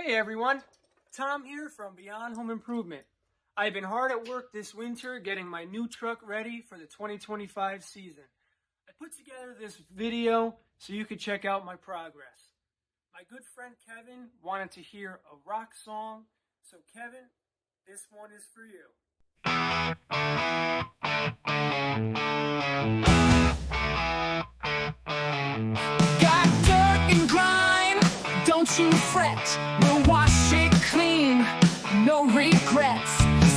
Hey everyone, Tom here from Beyond Home Improvement. I've been hard at work this winter getting my new truck ready for the 2025 season. I put together this video so you could check out my progress. My good friend Kevin wanted to hear a rock song, so Kevin, this one is for you. Got dirt and grime, don't you fret. We'll wash it clean, no regrets.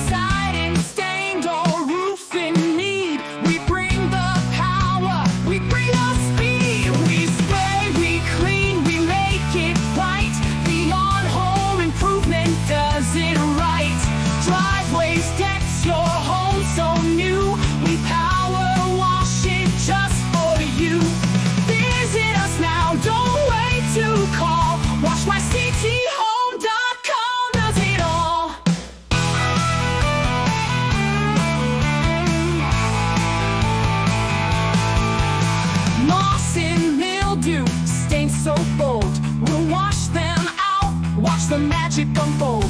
Siding stained or roof in need. We bring the power, we bring the speed. We spray, we clean, we make it right. Beyond Home Improvement does it right. Driveways, decks, your home so new. We power wash it just for you. Visit us now, don't wait to call. WashMyCTHome.com does it all. Moss and mildew, stains so bold. We'll wash them out, watch the magic unfold.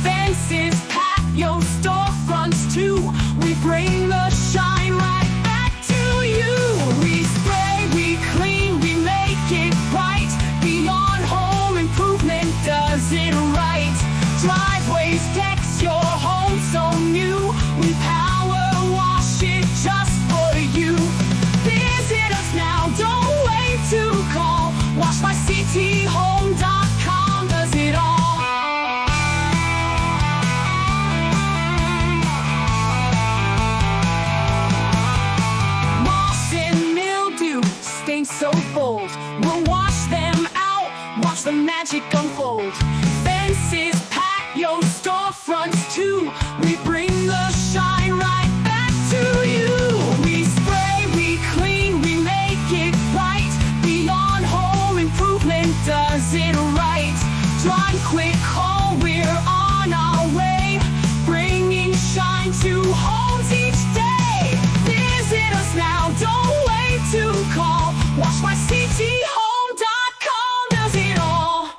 Fences, patios, storefronts too. We bring the shine right back to you. We spray, we clean, we make it right. Beyond Home Improvement does it right. Driveways, decks, your home so new. We power wash it just for you. Visit us now, don't wait to call. WashMyCTHome.com does it all. Moss and mildew, stains so bold. We'll wash them out, watch the magic unfold. Fences, patios, storefronts too. We bring the shine right back to you. We spray, we clean, we make it right. Beyond Home Improvement does it right. Drive quick, call, we're on our way. Bringing shine to homes each day. Visit us now, don't wait to call. WashMyCTHome.com does it all.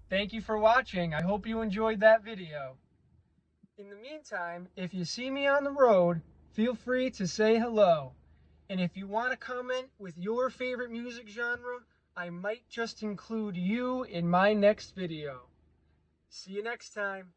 Thank you for watching. I hope you enjoyed that video. In the meantime, if you see me on the road, feel free to say hello. And if you want to comment with your favorite music genre, I might just include you in my next video. See you next time.